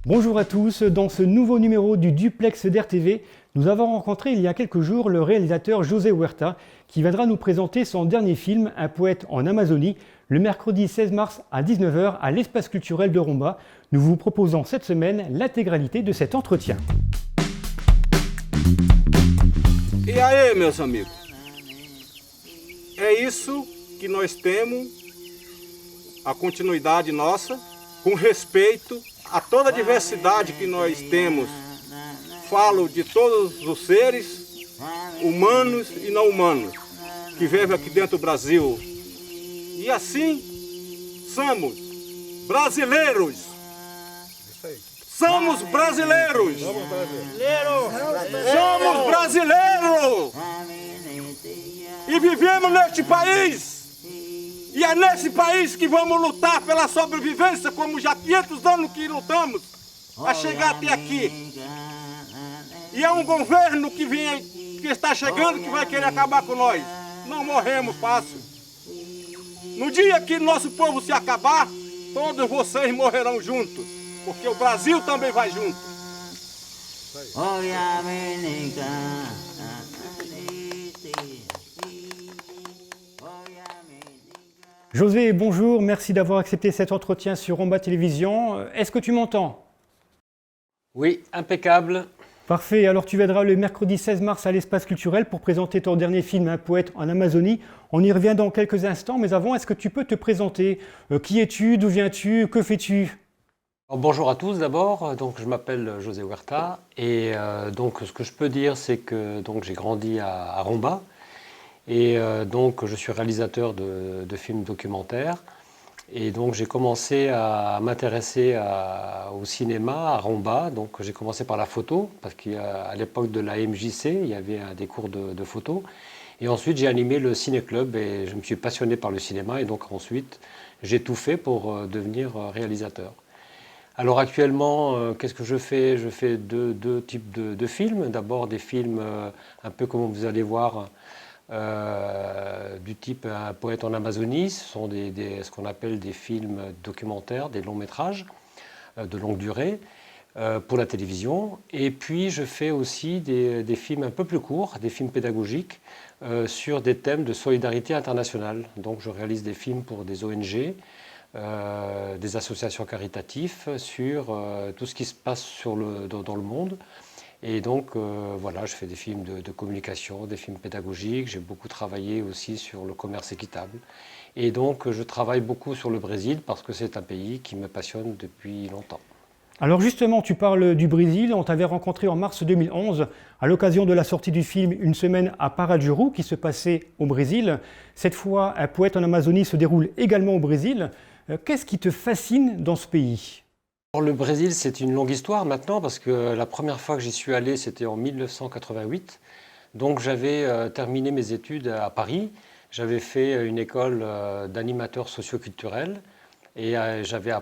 Bonjour à tous, dans ce nouveau numéro du Duplex d'RTV, nous avons rencontré il y a quelques jours le réalisateur José Huerta qui viendra nous présenter son dernier film, Un poète en Amazonie, le mercredi 16 mars à 19 h à l'espace culturel de Romba. Nous vous proposons cette semaine l'intégralité de cet entretien. E aí, meus amigos, é isso que nós temos, a continuidade nossa, com respeito a toda a diversidade que nós temos. Falo de todos os seres, humanos e não humanos, que vivem aqui dentro do Brasil. E assim, somos brasileiros. Somos brasileiros! Somos brasileiros! E vivemos neste país! E é nesse país que vamos lutar pela sobrevivência, como já 500 anos que lutamos, a chegar até aqui. E é um governo que está chegando que vai querer acabar com nós. Não morremos fácil. No dia que nosso povo se acabar, todos vocês morrerão juntos. Porque o Brasil também vai junto. José, bonjour, merci d'avoir accepté cet entretien sur Romba Télévision. Est-ce que tu m'entends? Oui, impeccable. Parfait, alors tu viendras le mercredi 16 mars à l'espace culturel pour présenter ton dernier film, Un poète en Amazonie. On y revient dans quelques instants, mais avant, est-ce que tu peux te présenter? Qui es-tu? D'où viens-tu? Que fais-tu? Bonjour à tous d'abord, donc je m'appelle José Huerta et donc ce que je peux dire c'est que j'ai grandi à Romba et donc je suis réalisateur de films documentaires et donc j'ai commencé à m'intéresser au cinéma à Romba, donc j'ai commencé par la photo parce qu'à l'époque de la MJC il y avait des cours de photo et ensuite j'ai animé le ciné-club et je me suis passionné par le cinéma et donc ensuite j'ai tout fait pour devenir réalisateur. Alors actuellement, qu'est-ce que je fais? Je fais deux types de films. D'abord des films un peu comme vous allez voir, du type Un poète en Amazonie. Ce sont ce qu'on appelle des films documentaires, des longs métrages de longue durée pour la télévision. Et puis je fais aussi des films un peu plus courts, des films pédagogiques sur des thèmes de solidarité internationale. Donc je réalise des films pour des ONG, des associations caritatives sur tout ce qui se passe dans le monde. Et donc voilà, je fais des films de communication, des films pédagogiques. J'ai beaucoup travaillé aussi sur le commerce équitable. Et donc je travaille beaucoup sur le Brésil parce que c'est un pays qui me passionne depuis longtemps. Alors justement, tu parles du Brésil. On t'avait rencontré en mars 2011 à l'occasion de la sortie du film Une semaine à Parajuru qui se passait au Brésil. Cette fois, Un poète en Amazonie se déroule également au Brésil. Qu'est-ce qui te fascine dans ce pays? Le Brésil, c'est une longue histoire maintenant parce que la première fois que j'y suis allé, c'était en 1988. Donc j'avais terminé mes études à Paris. J'avais fait une école d'animateur socio-culturel et j'avais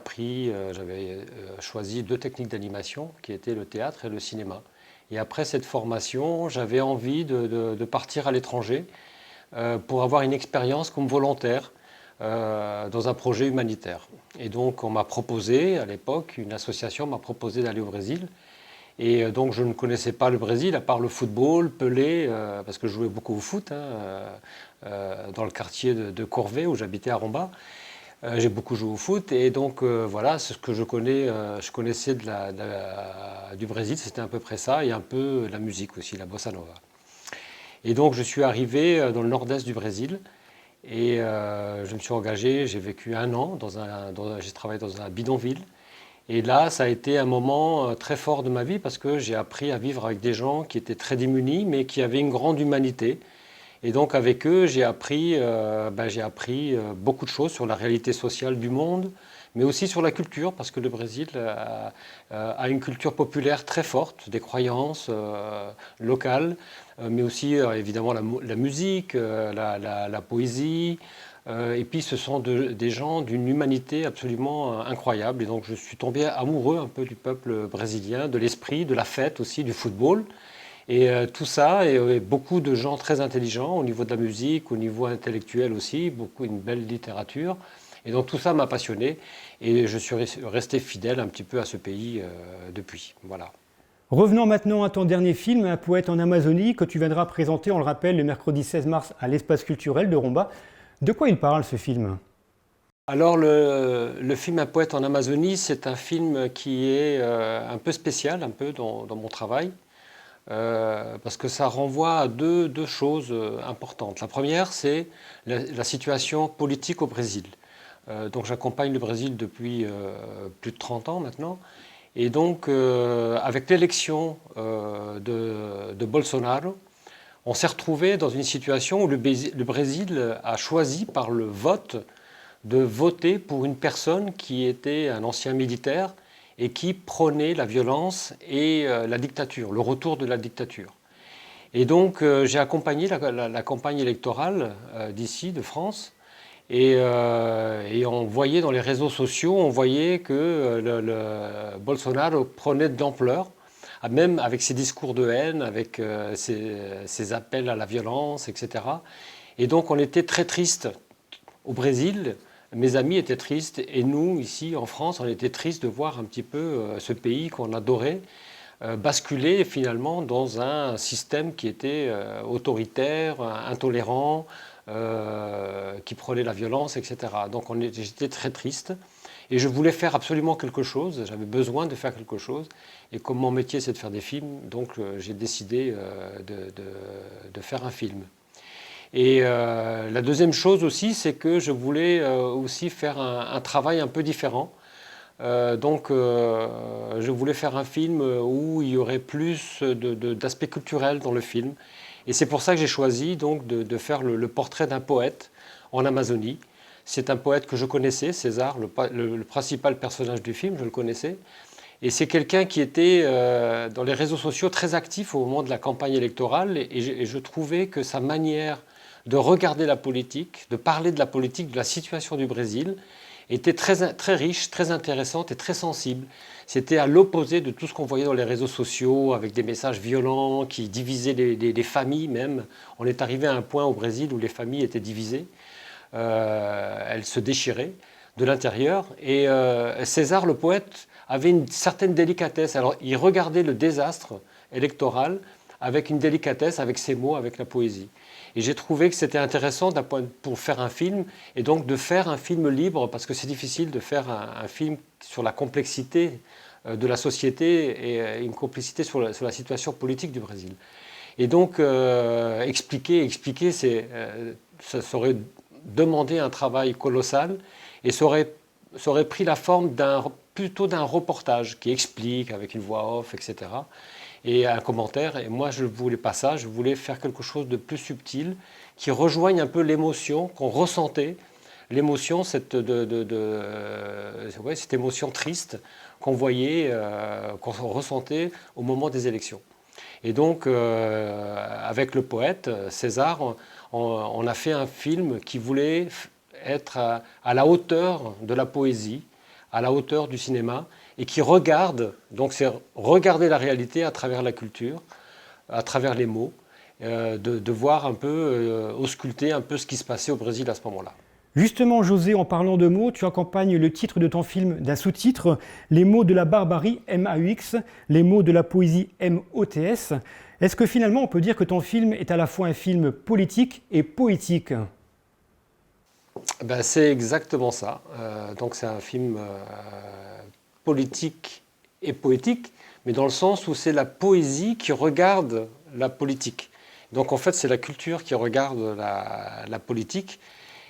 choisi deux techniques d'animation qui étaient le théâtre et le cinéma. Et après cette formation, j'avais envie de partir à l'étranger pour avoir une expérience comme volontaire dans un projet humanitaire. Et donc on m'a proposé, à l'époque, une association m'a proposé d'aller au Brésil. Et donc je ne connaissais pas le Brésil, à part le football, Pelé, parce que je jouais beaucoup au foot, dans le quartier de Corvée, où j'habitais à Romba. J'ai beaucoup joué au foot, et donc voilà, c'est ce que je connaissais du Brésil, c'était à peu près ça, et un peu la musique aussi, la bossa nova. Et donc je suis arrivé dans le nord-est du Brésil, et je me suis engagé, j'ai vécu 1 an, j'ai travaillé dans un bidonville. Et là, ça a été un moment très fort de ma vie parce que j'ai appris à vivre avec des gens qui étaient très démunis, mais qui avaient une grande humanité. Et donc avec eux, j'ai appris beaucoup de choses sur la réalité sociale du monde, mais aussi sur la culture, parce que le Brésil a une culture populaire très forte, des croyances locales, mais aussi évidemment la musique, la poésie. Et puis ce sont des gens d'une humanité absolument incroyable. Et donc je suis tombé amoureux un peu du peuple brésilien, de l'esprit, de la fête aussi, du football. Et tout ça, et beaucoup de gens très intelligents au niveau de la musique, au niveau intellectuel aussi, une belle littérature. Et donc tout ça m'a passionné et je suis resté fidèle un petit peu à ce pays depuis. Voilà. Revenons maintenant à ton dernier film, Un poète en Amazonie, que tu viendras présenter, on le rappelle, le mercredi 16 mars à l'Espace culturel de Romba. De quoi il parle ce film? Alors le film Un poète en Amazonie, c'est un film qui est un peu spécial, un peu dans mon travail, parce que ça renvoie à deux choses importantes. La première, c'est la situation politique au Brésil. Donc j'accompagne le Brésil depuis plus de 30 ans maintenant. Et donc avec l'élection de Bolsonaro, on s'est retrouvé dans une situation où le Brésil a choisi par le vote de voter pour une personne qui était un ancien militaire et qui prônait la violence et la dictature, le retour de la dictature. Et donc j'ai accompagné la campagne électorale d'ici, de France, et on voyait dans les réseaux sociaux, on voyait que le Bolsonaro prenait de l'ampleur, même avec ses discours de haine, avec ses appels à la violence, etc. Et donc on était très tristes au Brésil. Mes amis étaient tristes et nous, ici en France, on était tristes de voir un petit peu ce pays qu'on adorait basculer finalement dans un système qui était autoritaire, intolérant, qui prenait la violence, etc. Donc j'étais très triste et je voulais faire absolument quelque chose, j'avais besoin de faire quelque chose. Et comme mon métier c'est de faire des films, donc j'ai décidé de faire un film. Et la deuxième chose aussi, c'est que je voulais aussi faire un travail un peu différent. Donc je voulais faire un film où il y aurait plus d'aspect culturel dans le film. Et c'est pour ça que j'ai choisi donc, de faire le portrait d'un poète en Amazonie. C'est un poète que je connaissais, César, le principal personnage du film, je le connaissais. Et c'est quelqu'un qui était dans les réseaux sociaux très actif au moment de la campagne électorale. Et je trouvais que sa manière de regarder la politique, de parler de la politique, de la situation du Brésil, était très riche, très intéressante et très sensible. C'était à l'opposé de tout ce qu'on voyait dans les réseaux sociaux, avec des messages violents qui divisaient les familles même. On est arrivé à un point au Brésil où les familles étaient divisées. Elles se déchiraient de l'intérieur. Et César, le poète, avait une certaine délicatesse. Alors, il regardait le désastre électoral avec une délicatesse, avec ses mots, avec la poésie. Et j'ai trouvé que c'était intéressant pour faire un film, et donc de faire un film libre, parce que c'est difficile de faire un film sur la complexité de la société et une complexité sur la situation politique du Brésil. Et donc expliquer, ça aurait demandé un travail colossal, et ça aurait pris la forme plutôt d'un reportage qui explique avec une voix off, etc. Et un commentaire. Et moi, je ne voulais pas ça. Je voulais faire quelque chose de plus subtil, qui rejoigne un peu l'émotion qu'on ressentait, l'émotion, cette émotion triste qu'on voyait, qu'on ressentait au moment des élections. Et donc, avec le poète César, on a fait un film qui voulait être à la hauteur de la poésie, à la hauteur du cinéma, et qui regarde, donc c'est regarder la réalité à travers la culture, à travers les mots, de voir un peu, ausculter un peu ce qui se passait au Brésil à ce moment-là. Justement, José, en parlant de mots, tu accompagnes le titre de ton film d'un sous-titre, Les mots de la barbarie, MAUX, les mots de la poésie, MOTS. Est-ce que finalement on peut dire que ton film est à la fois un film politique et poétique ? Ben, c'est exactement ça. Donc c'est un film politique et poétique, mais dans le sens où c'est la poésie qui regarde la politique. Donc en fait, c'est la culture qui regarde la politique.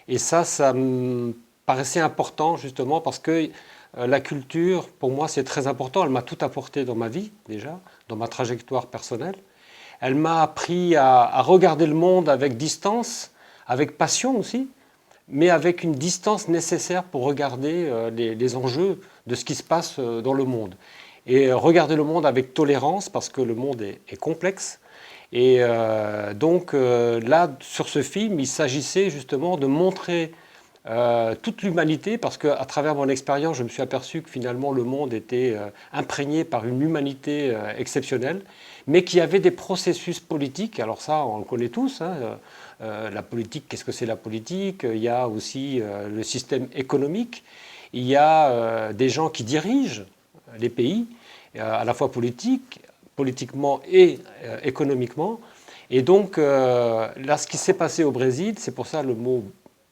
Et ça me paraissait important justement parce que la culture, pour moi, c'est très important. Elle m'a tout apporté dans ma vie déjà, dans ma trajectoire personnelle. Elle m'a appris à regarder le monde avec distance, avec passion aussi, mais avec une distance nécessaire pour regarder les enjeux de ce qui se passe dans le monde. Et regarder le monde avec tolérance, parce que le monde est complexe. Et donc là, sur ce film, il s'agissait justement de montrer toute l'humanité, parce qu'à travers mon expérience, je me suis aperçu que finalement le monde était imprégné par une humanité exceptionnelle, mais qui avait des processus politiques. Alors ça, on le connaît tous, hein, la politique, qu'est-ce que c'est la politique? Il y a aussi le système économique, il y a des gens qui dirigent les pays, à la fois politiquement et économiquement. Et donc, là, ce qui s'est passé au Brésil, c'est pour ça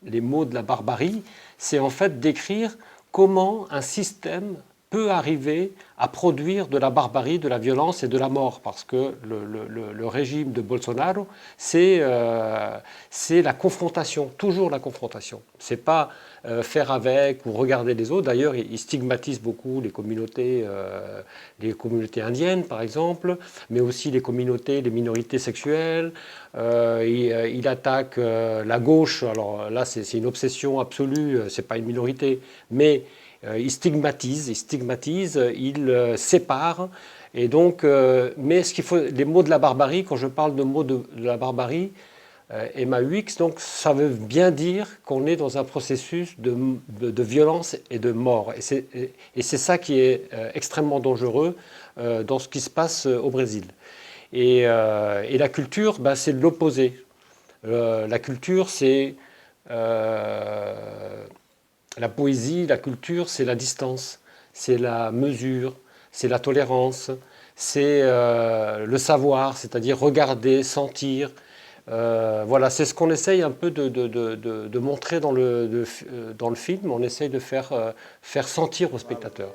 les mots de la barbarie, c'est en fait décrire comment un système peut arriver à produire de la barbarie, de la violence et de la mort. Parce que le régime de Bolsonaro, c'est la confrontation, toujours la confrontation. Ce n'est pas faire avec ou regarder les autres. D'ailleurs, il stigmatise beaucoup les communautés indiennes, par exemple, mais aussi les minorités sexuelles. Il attaque la gauche. Alors là, c'est une obsession absolue, ce n'est pas une minorité, mais il stigmatise, il sépare. Et donc, mais ce qu'il faut, les mots de la barbarie, quand je parle de mots de la barbarie, MAUX, donc ça veut bien dire qu'on est dans un processus de violence et de mort. Et c'est ça qui est extrêmement dangereux dans ce qui se passe au Brésil. Et la culture, ben, c'est l'opposé. La culture, c'est la poésie, la culture, c'est la distance, c'est la mesure, c'est la tolérance, c'est le savoir, c'est-à-dire regarder, sentir. Voilà, c'est ce qu'on essaye un peu de montrer dans le film. On essaye de faire sentir au spectateur.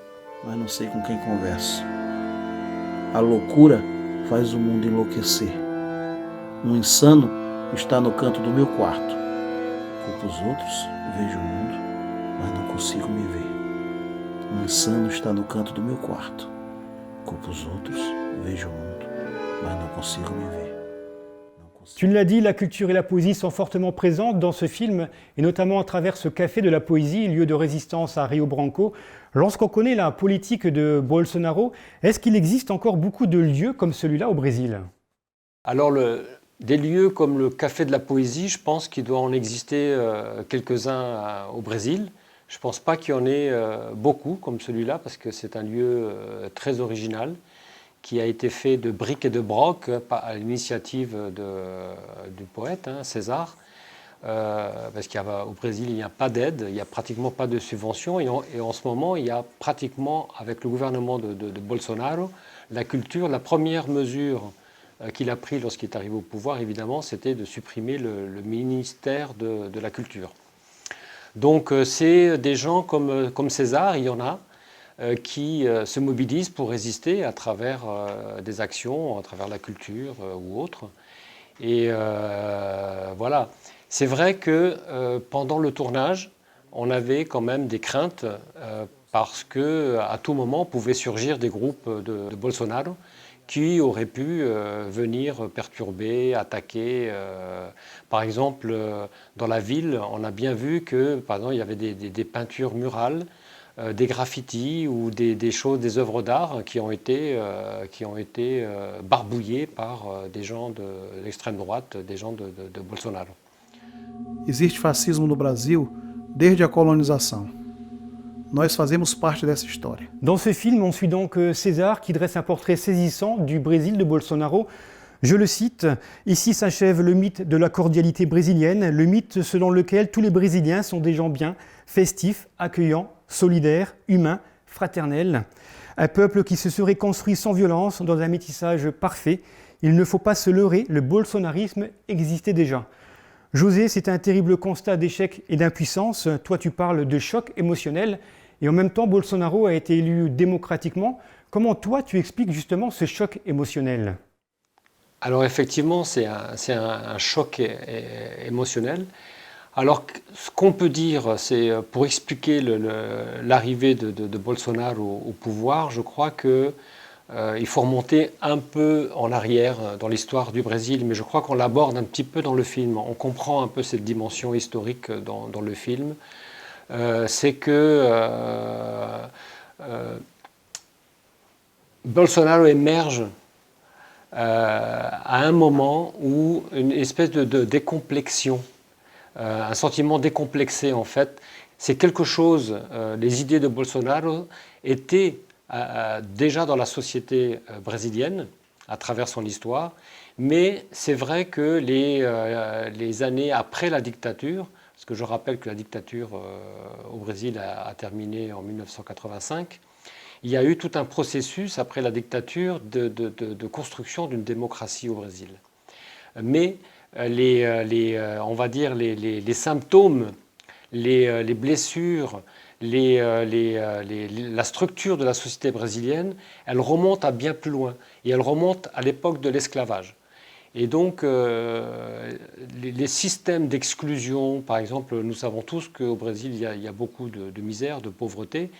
Mas não sei com quem converso. A loucura faz o mundo enlouquecer. Insano está no canto do meu quarto. Culpo os outros, vejo o mundo, mas não consigo me ver. Insano está no canto do meu quarto. Culpo os outros, vejo o mundo, mas não consigo me ver. Tu l'as dit, la culture et la poésie sont fortement présentes dans ce film, et notamment à travers ce café de la poésie, lieu de résistance à Rio Branco. Lorsqu'on connaît la politique de Bolsonaro, est-ce qu'il existe encore beaucoup de lieux comme celui-là au Brésil? Alors, des lieux comme le Café de la Poésie, je pense qu'il doit en exister quelques-uns au Brésil. Je ne pense pas qu'il y en ait beaucoup comme celui-là, parce que c'est un lieu très original, qui a été fait de briques et de broc à l'initiative du poète, hein, César, parce qu'au Brésil, il n'y a pas d'aide, il n'y a pratiquement pas de subvention, et en ce moment, il y a pratiquement, avec le gouvernement de Bolsonaro, la culture, la première mesure qu'il a prise lorsqu'il est arrivé au pouvoir, évidemment, c'était de supprimer le ministère de la Culture. Donc, c'est des gens comme César, il y en a, qui se mobilisent pour résister à travers des actions, à travers la culture ou autre. Et voilà. C'est vrai que pendant le tournage, on avait quand même des craintes parce qu'à tout moment pouvaient surgir des groupes de Bolsonaro qui auraient pu venir perturber, attaquer. Par exemple, dans la ville, on a bien vu que, par exemple, il y avait des peintures murales, des graffitis ou des choses, des œuvres d'art qui ont été barbouillées par des gens de l'extrême droite, des gens de Bolsonaro. Existe fascismo no Brasil desde a colonização. Nós fazemos parte dessa história. Dans ce film, on suit donc César qui dresse un portrait saisissant du Brésil de Bolsonaro. Je le cite, « Ici s'achève le mythe de la cordialité brésilienne, le mythe selon lequel tous les Brésiliens sont des gens bien, festifs, accueillants, solidaires, humains, fraternels. Un peuple qui se serait construit sans violence, dans un métissage parfait. Il ne faut pas se leurrer, le bolsonarisme existait déjà. » José, c'est un terrible constat d'échec et d'impuissance. Toi, tu parles de choc émotionnel. Et en même temps, Bolsonaro a été élu démocratiquement. Comment toi, tu expliques justement ce choc émotionnel? Alors effectivement, c'est un choc émotionnel. Alors ce qu'on peut dire, c'est pour expliquer l'arrivée de Bolsonaro au pouvoir, je crois que il faut remonter un peu en arrière dans l'histoire du Brésil, mais je crois qu'on l'aborde un petit peu dans le film. On comprend un peu cette dimension historique dans le film. C'est que Bolsonaro émerge à un moment où une espèce de décomplexion un sentiment décomplexé en fait. C'est quelque chose, les idées de Bolsonaro étaient déjà dans la société brésilienne à travers son histoire, mais c'est vrai que les années après la dictature, parce que je rappelle que la dictature au Brésil a terminé en 1985, il y a eu tout un processus après la dictature de construction d'une démocratie au Brésil. Mais on va dire les symptômes, les blessures, la structure de la société brésilienne, elle remonte à bien plus loin. Et elle remonte à l'époque de l'esclavage. Et donc, les systèmes d'exclusion, par exemple, nous savons tous qu'au Brésil, il y a beaucoup de misère, de pauvreté,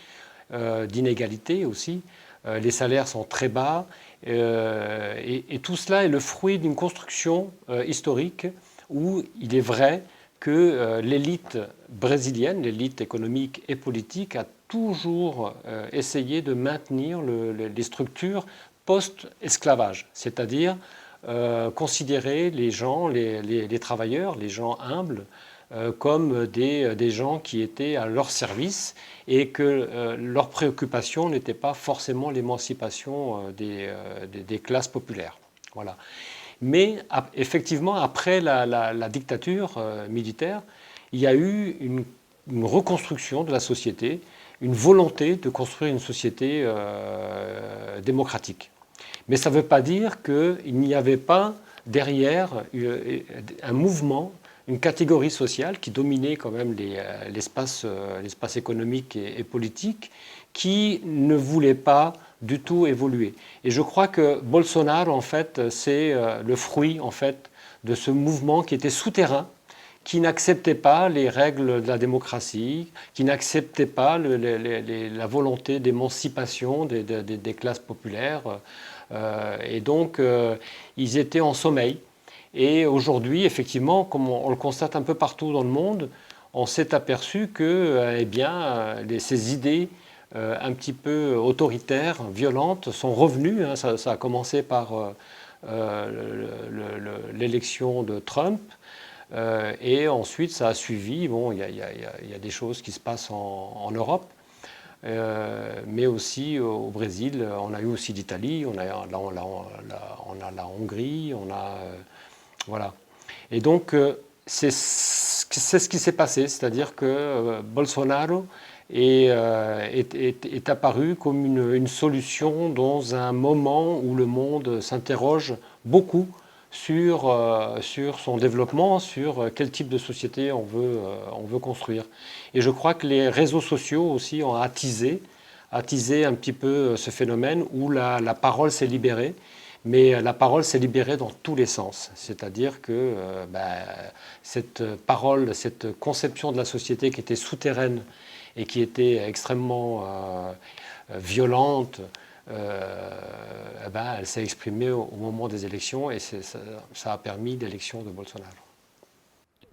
d'inégalité aussi. Les salaires sont très bas. Et tout cela est le fruit d'une construction historique où il est vrai que l'élite brésilienne, l'élite économique et politique, a toujours essayé de maintenir les structures post-esclavage, c'est-à-dire considérer les gens, les travailleurs, les gens humbles, comme des gens qui étaient à leur service et que leur préoccupation n'était pas forcément l'émancipation des classes populaires. Voilà. Mais effectivement, après la dictature militaire, il y a eu une reconstruction de la société, une volonté de construire une société démocratique. Mais ça ne veut pas dire qu'il n'y avait pas derrière un mouvement, une catégorie sociale qui dominait quand même l'espace économique et politique, qui ne voulait pas du tout évoluer. Et je crois que Bolsonaro, en fait, c'est le fruit, en fait, de ce mouvement qui était souterrain, qui n'acceptait pas les règles de la démocratie, qui n'acceptait pas la volonté d'émancipation des classes populaires. Et donc, ils étaient en sommeil. Et aujourd'hui, effectivement, comme on le constate un peu partout dans le monde, on s'est aperçu que ces idées un petit peu autoritaires, violentes, sont revenues. Hein. Ça a commencé par l'élection de Trump. Et ensuite, ça a suivi. Bon, il y a des choses qui se passent en Europe. Mais aussi au Brésil, on a eu aussi l'Italie, on a la Hongrie, voilà. Et donc, c'est ce qui s'est passé, c'est-à-dire que Bolsonaro est apparu comme une solution dans un moment où le monde s'interroge beaucoup sur son développement, sur quel type de société on veut construire. Et je crois que les réseaux sociaux aussi ont attisé un petit peu ce phénomène où la parole s'est libérée, mais la parole s'est libérée dans tous les sens. C'est-à-dire que cette parole, cette conception de la société qui était souterraine et qui était extrêmement violente, elle s'est exprimée au moment des élections et ça a permis l'élection de Bolsonaro.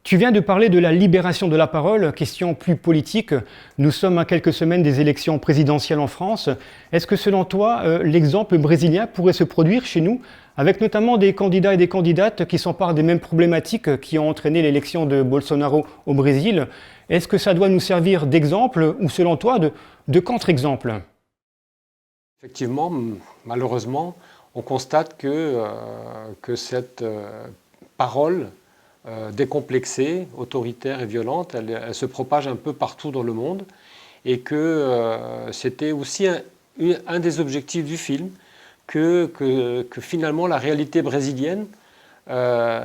Tu viens de parler de la libération de la parole, question plus politique. Nous sommes à quelques semaines des élections présidentielles en France. Est-ce que selon toi, l'exemple brésilien pourrait se produire chez nous, avec notamment des candidats et des candidates qui s'emparent des mêmes problématiques qui ont entraîné l'élection de Bolsonaro au Brésil? Est-ce que ça doit nous servir d'exemple ou selon toi de contre-exemple? Effectivement, malheureusement, on constate que cette parole décomplexée, autoritaire et violente, elle se propage un peu partout dans le monde et que c'était aussi un des objectifs du film, que finalement la réalité brésilienne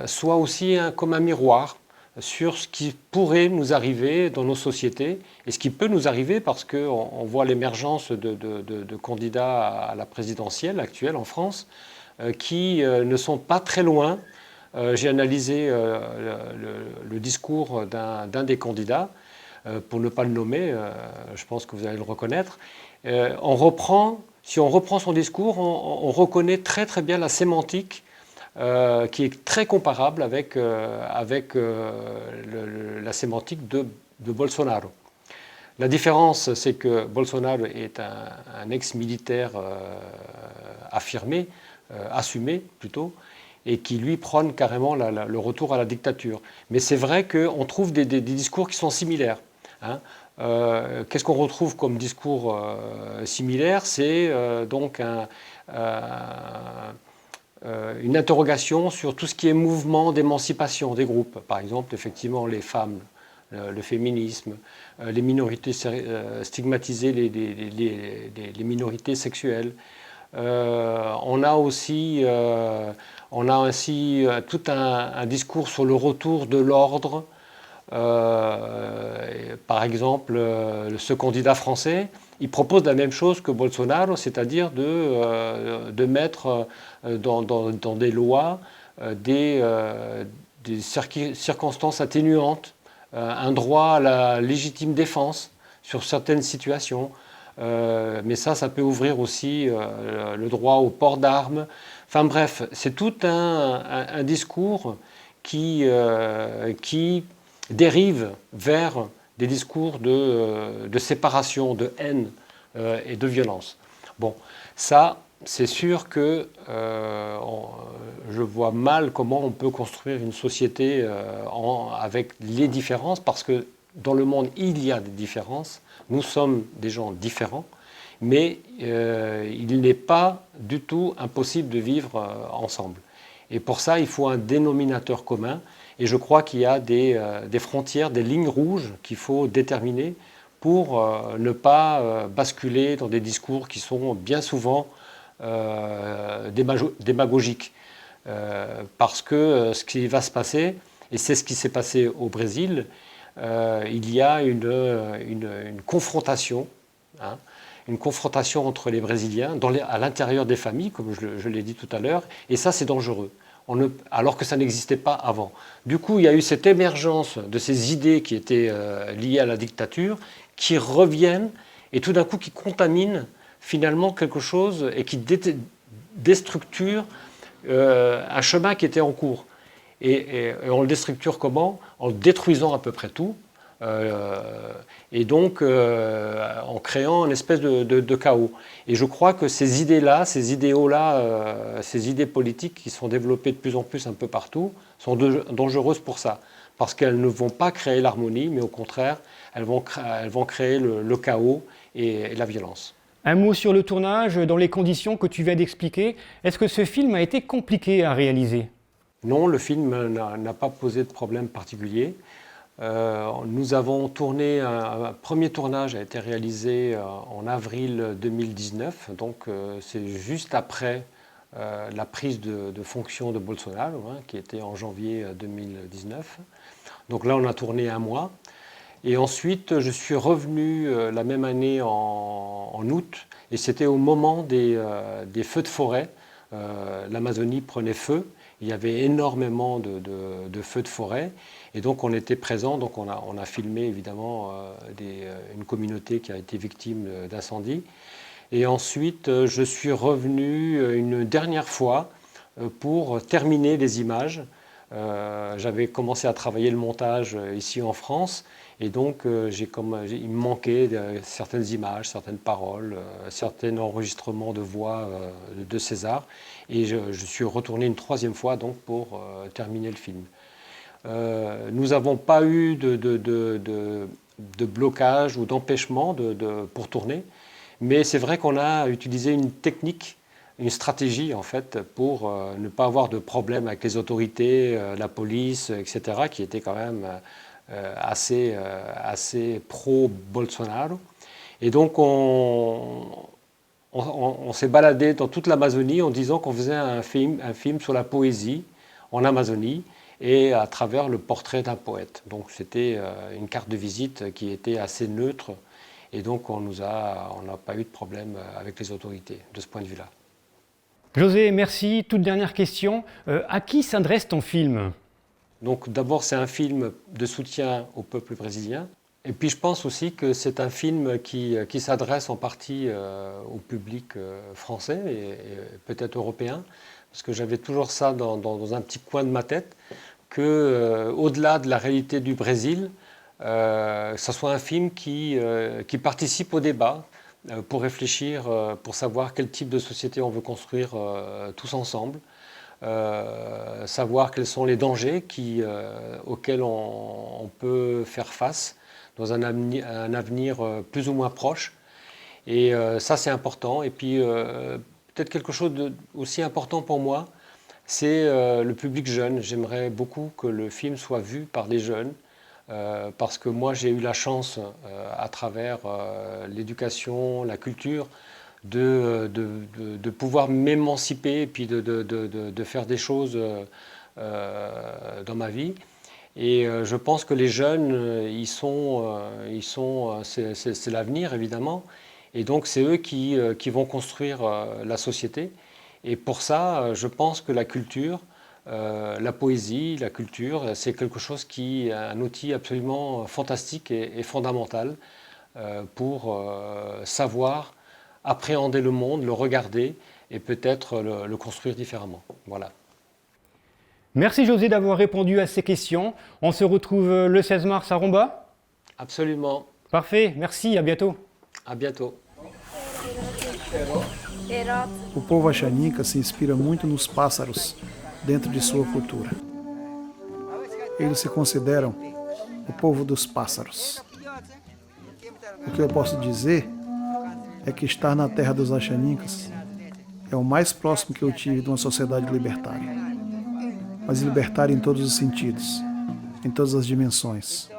soit aussi comme un miroir sur ce qui pourrait nous arriver dans nos sociétés et ce qui peut nous arriver parce qu'on voit l'émergence de candidats à la présidentielle actuelle en France qui ne sont pas très loin. J'ai analysé le discours d'un des candidats, pour ne pas le nommer, je pense que vous allez le reconnaître. Si on reprend son discours, on reconnaît très très bien la sémantique qui est très comparable avec la sémantique de Bolsonaro. La différence, c'est que Bolsonaro est un ex-militaire affirmé, assumé plutôt, et qui, lui, prône carrément le retour à la dictature. Mais c'est vrai qu'on trouve des discours qui sont similaires. Hein. Qu'est-ce qu'on retrouve comme discours similaire? C'est donc une interrogation sur tout ce qui est mouvement d'émancipation des groupes. Par exemple, effectivement, les femmes, le féminisme, les minorités stigmatisées, les minorités sexuelles. On a aussi tout un discours sur le retour de l'ordre. Par exemple, ce candidat français, il propose la même chose que Bolsonaro, c'est-à-dire de mettre dans des lois des circonstances atténuantes, un droit à la légitime défense sur certaines situations. Mais ça peut ouvrir aussi le droit au port d'armes. Enfin bref, c'est tout un discours qui dérive vers des discours de séparation, de haine et de violence. Bon, ça, c'est sûr que je vois mal comment on peut construire une société avec les différences, parce que dans le monde, il y a des différences. Nous sommes des gens différents, mais il n'est pas du tout impossible de vivre ensemble. Et pour ça, il faut un dénominateur commun. Et je crois qu'il y a des frontières, des lignes rouges qu'il faut déterminer pour ne pas basculer dans des discours qui sont bien souvent démagogiques. Parce que ce qui va se passer, et c'est ce qui s'est passé au Brésil, il y a une confrontation, hein, une confrontation entre les Brésiliens à l'intérieur des familles, comme je l'ai dit tout à l'heure, et ça c'est dangereux. Alors que ça n'existait pas avant. Du coup, il y a eu cette émergence de ces idées qui étaient liées à la dictature, qui reviennent et tout d'un coup qui contaminent finalement quelque chose et qui déstructurent un chemin qui était en cours. Et on le déstructure comment? En détruisant à peu près tout. Et donc en créant une espèce de chaos. Et je crois que ces idées-là, ces idéaux-là, ces idées politiques qui sont développées de plus en plus un peu partout, sont dangereuses pour ça. Parce qu'elles ne vont pas créer l'harmonie, mais au contraire, elles vont créer le chaos et la violence. Un mot sur le tournage, dans les conditions que tu viens d'expliquer. Est-ce que ce film a été compliqué à réaliser? Non, le film n'a pas posé de problème particulier. Nous avons tourné, un premier tournage a été réalisé en avril 2019, donc c'est juste après la prise de fonction de Bolsonaro, hein, qui était en janvier 2019. Donc là, on a tourné un mois. Et ensuite, je suis revenu la même année en août, et c'était au moment des feux de forêt. L'Amazonie prenait feu, il y avait énormément de feux de forêt, et donc on était présents, donc on a filmé évidemment une communauté qui a été victime d'incendie. Et ensuite, je suis revenu une dernière fois pour terminer les images. J'avais commencé à travailler le montage ici en France, et donc il me manquait certaines images, certaines paroles, certains enregistrements de voix de César, et je suis retourné une troisième fois donc pour terminer le film. Nous n'avons pas eu de blocage ou d'empêchement pour tourner, mais c'est vrai qu'on a utilisé une technique, une stratégie en fait pour ne pas avoir de problème avec les autorités, la police, etc., qui était quand même assez pro-Bolsonaro. Et donc on s'est baladé dans toute l'Amazonie en disant qu'on faisait un film sur la poésie en Amazonie et à travers le portrait d'un poète. Donc c'était une carte de visite qui était assez neutre, et donc on n'a pas eu de problème avec les autorités de ce point de vue-là. José, merci. Toute dernière question. À qui s'adresse ton film? Donc d'abord, c'est un film de soutien au peuple brésilien. Et puis je pense aussi que c'est un film qui s'adresse en partie au public français et peut-être européen, parce que j'avais toujours ça dans un petit coin de ma tête, qu'au-delà de la réalité du Brésil, ça soit un film qui participe au débat, pour réfléchir, pour savoir quel type de société on veut construire tous ensemble. savoir quels sont les dangers auxquels on peut faire face dans un avenir plus ou moins proche. Et ça, c'est important. Et puis, peut-être quelque chose aussi important pour moi, c'est le public jeune. J'aimerais beaucoup que le film soit vu par des jeunes, parce que moi, j'ai eu la chance, à travers l'éducation, la culture, de pouvoir m'émanciper et puis de faire des choses dans ma vie. Et je pense que les jeunes, c'est l'avenir, évidemment. Et donc, c'est eux qui vont construire la société. Et pour ça, je pense que la culture, la poésie, la culture, c'est quelque chose qui est un outil absolument fantastique et fondamental pour savoir appréhender le monde, le regarder et peut-être le construire différemment. Voilà. Merci José d'avoir répondu à ces questions. On se retrouve le 16 mars à Romba. Absolument. Parfait, merci, à bientôt. À bientôt. O povo Axaninka se inspira muito nos pássaros dentro de sua cultura. Eles se consideram o povo dos pássaros. O que eu posso dizer é que estar na terra dos Axaninkas é o mais próximo que eu tive de uma sociedade libertária. Mas libertária em todos os sentidos, em todas as dimensões.